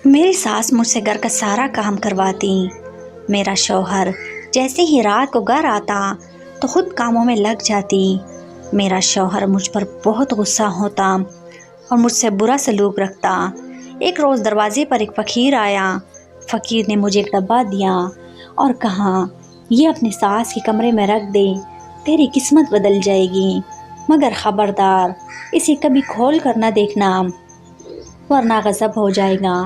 میری ساس مجھ سے گھر کا سارا کام کرواتی۔ میرا شوہر جیسے ہی رات کو گھر آتا تو خود کاموں میں لگ جاتی۔ میرا شوہر مجھ پر بہت غصہ ہوتا اور مجھ سے برا سلوک رکھتا۔ ایک روز دروازے پر ایک فقیر آیا۔ فقیر نے مجھے ایک ڈبہ دیا اور کہا، یہ اپنی ساس کے کمرے میں رکھ دے، تیری قسمت بدل جائے گی، مگر خبردار اسے کبھی کھول کر نہ دیکھنا ورنہ غضب ہو جائے گا۔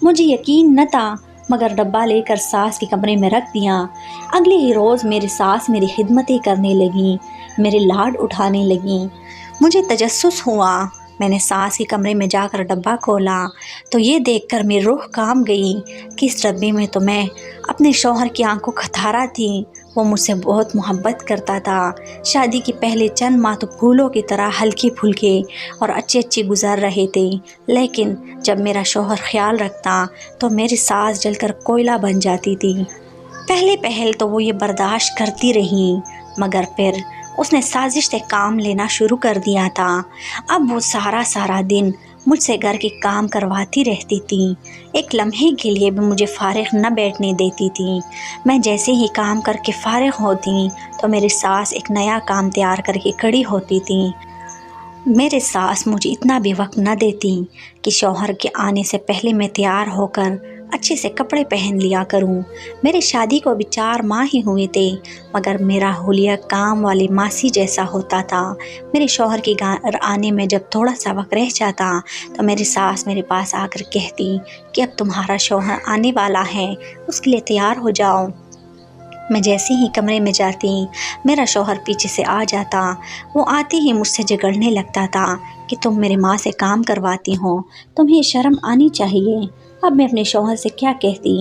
مجھے یقین نہ تھا مگر ڈبہ لے کر ساس کے کمرے میں رکھ دیا۔ اگلے ہی روز میری ساس میری خدمتیں کرنے لگیں، میرے لاڈ اٹھانے لگیں۔ مجھے تجسس ہوا۔ میں نے ساس کے کمرے میں جا کر ڈبہ کھولا تو یہ دیکھ کر میری روح کانپ گئی کہ اس ڈبے میں تو میں اپنے شوہر کی آنکھوں کھتارا تھی۔ وہ مجھ سے بہت محبت کرتا تھا۔ شادی کے پہلے چند ماہ تو پھولوں کی طرح ہلکے پھلکے اور اچھے گزر رہے تھے، لیکن جب میرا شوہر خیال رکھتا تو میری ساس جل کر کوئلہ بن جاتی تھی۔ پہلے تو وہ یہ برداشت کرتی رہی، مگر پھر اس نے سازش سے کام لینا شروع کر دیا تھا۔ اب وہ سارا دن مجھ سے گھر کے کام کرواتی رہتی تھی، ایک لمحے کے لیے بھی مجھے فارغ نہ بیٹھنے دیتی تھی۔ میں جیسے ہی کام کر کے فارغ ہوتی تو میری ساس ایک نیا کام تیار کر کے کھڑی ہوتی تھی۔ میرے ساس مجھے اتنا بھی وقت نہ دیتی کہ شوہر کے آنے سے پہلے میں تیار ہو کر اچھے سے کپڑے پہن لیا کروں۔ میری شادی کو ابھی 4 ماہ ہی ہوئے تھے، مگر میرا حلیہ کام والی ماسی جیسا ہوتا تھا۔ میرے شوہر کے گھر آنے میں جب تھوڑا سا وقت رہ جاتا تو میری ساس میرے پاس آ کر کہتی کہ اب تمہارا شوہر آنے والا ہے، اس کے لیے تیار ہو جاؤ۔ میں جیسے ہی کمرے میں جاتی میرا شوہر پیچھے سے آ جاتا۔ وہ آتے ہی مجھ سے جھگڑنے لگتا تھا کہ تم میری ماں سے کام کرواتی ہو، تمہیں شرم آنی چاہیے۔ اب میں اپنے شوہر سے کیا کہتی؟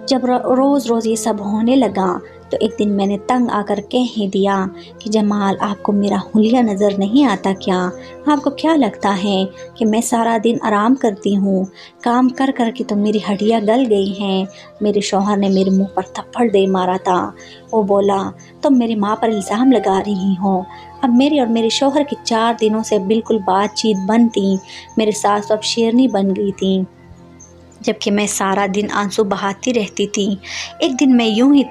جب روز یہ سب ہونے لگا تو ایک دن میں نے تنگ آ کر کہہ ہی دیا کہ جمال، آپ کو میرا حلیہ نظر نہیں آتا کیا؟ آپ کو کیا لگتا ہے کہ میں سارا دن آرام کرتی ہوں؟ کام کر کے تو میری ہڈیاں گل گئی ہیں۔ میرے شوہر نے میرے منہ پر تھپڑ دے مارا تھا۔ وہ بولا، تم میری ماں پر الزام لگا رہی ہو۔ اب میری اور میرے شوہر کی 4 دنوں سے بالکل بات چیت بند تھی۔ میری ساس اب شیرنی بن گئی تھی، جبکہ میں سارا دن آنسو بہاتی رہتی تھی۔ ایک دن میں یوں ہی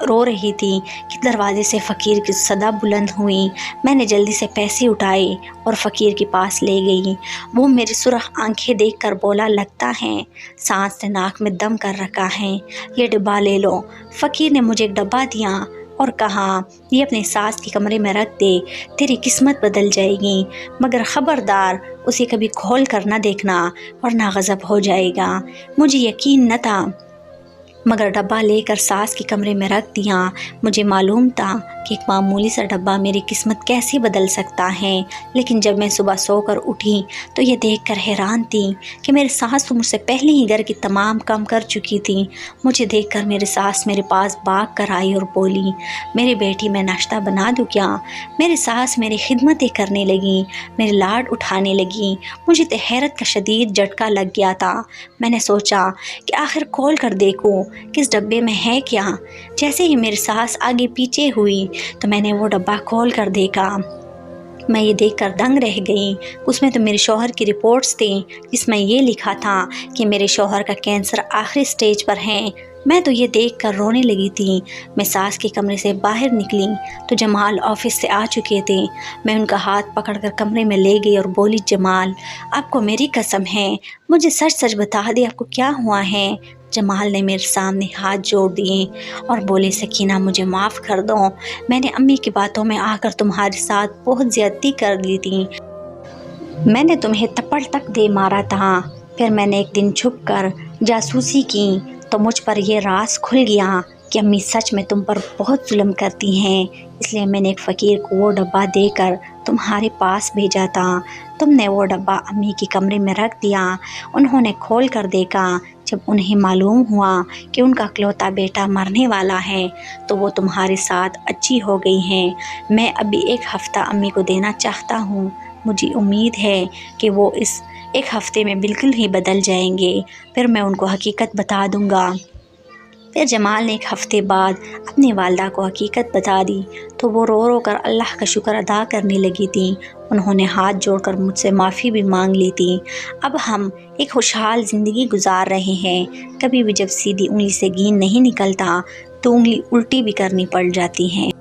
رو رہی تھی کہ دروازے سے فقیر کی صدا بلند ہوئی۔ میں نے جلدی سے پیسے اٹھائے اور فقیر کے پاس لے گئی۔ وہ میری سرخ آنکھیں دیکھ کر بولا، لگتا ہے سانس نے ناک میں دم کر رکھا ہے، یہ ڈبہ لے لو۔ فقیر نے مجھے ایک ڈبہ دیا اور کہا، یہ اپنے ساس کے کمرے میں رکھ دے، تیری قسمت بدل جائے گی، مگر خبردار اسے کبھی کھول کر نہ دیکھنا ورنہ غضب ہو جائے گا۔ مجھے یقین نہ تھا مگر ڈبہ لے کر ساس کے کمرے میں رکھ دیا۔ مجھے معلوم تھا کہ ایک معمولی سا ڈبہ میری قسمت کیسے بدل سکتا ہے، لیکن جب میں صبح سو کر اٹھی تو یہ دیکھ کر حیران تھی کہ میری ساس تو مجھ سے پہلے ہی گھر کی تمام کام کر چکی تھی۔ مجھے دیکھ کر میری ساس میرے پاس بھاگ کر آئی اور بولی، میری بیٹی، میں ناشتہ بنا دوں کیا؟ میری ساس میری خدمتیں کرنے لگی، میرے لاڈ اٹھانے لگی۔ مجھے تو حیرت کا شدید جھٹکا لگ گیا تھا۔ میں نے سوچا کہ آخر کھول کر دیکھوں کہ اس ڈبے میں ہے کیا۔ جیسے ہی میری ساس آگے پیچھے ہوئی تو میں نے وہ ڈبہ کھول کر دیکھا۔ میں یہ دیکھ کر دنگ رہ گئی۔ اس میں تو میرے شوہر کی رپورٹس تھیں جس میں یہ لکھا تھا کہ میرے شوہر کا کینسر آخری سٹیج پر ہے۔ میں تو یہ دیکھ کر رونے لگی تھی۔ میں ساس کے کمرے سے باہر نکلی تو جمال آفس سے آ چکے تھے۔ میں ان کا ہاتھ پکڑ کر کمرے میں لے گئی اور بولی، جمال، آپ کو میری قسم ہے، مجھے سچ بتا دے، آپ کو کیا ہوا ہے؟ جمال نے میرے سامنے ہاتھ جوڑ دیے اور بولے، سکینہ، مجھے معاف کر دو، میں نے امی کی باتوں میں آ کر تمہارے ساتھ بہت زیادتی کر لی تھی۔ میں نے تمہیں تھپڑ تک دے مارا تھا۔ پھر میں نے ایک دن چھپ کر جاسوسی کی تو مجھ پر یہ راز کھل گیا کہ امی سچ میں تم پر بہت ظلم کرتی ہیں، اس لیے میں نے ایک فقیر کو وہ ڈبہ دے کر تمہارے پاس بھیجا تھا۔ تم نے وہ ڈبہ امی کے کمرے میں رکھ دیا۔ انہوں نے کھول کر دیکھا۔ جب انہیں معلوم ہوا کہ ان کا اکلوتا بیٹا مرنے والا ہے تو وہ تمہارے ساتھ اچھی ہو گئی ہیں۔ میں ابھی 1 ہفتہ امی کو دینا چاہتا ہوں، مجھے امید ہے کہ وہ اس 1 ہفتے میں بالکل ہی بدل جائیں گے، پھر میں ان کو حقیقت بتا دوں گا۔ پھر جمال نے ایک ہفتے بعد اپنی والدہ کو حقیقت بتا دی تو وہ رو رو کر اللہ کا شکر ادا کرنے لگی تھیں۔ انہوں نے ہاتھ جوڑ کر مجھ سے معافی بھی مانگ لی تھی۔ اب ہم ایک خوشحال زندگی گزار رہے ہیں۔ کبھی بھی جب سیدھی انگلی سے گھی نہیں نکلتا تو انگلی الٹی بھی کرنی پڑ جاتی ہے۔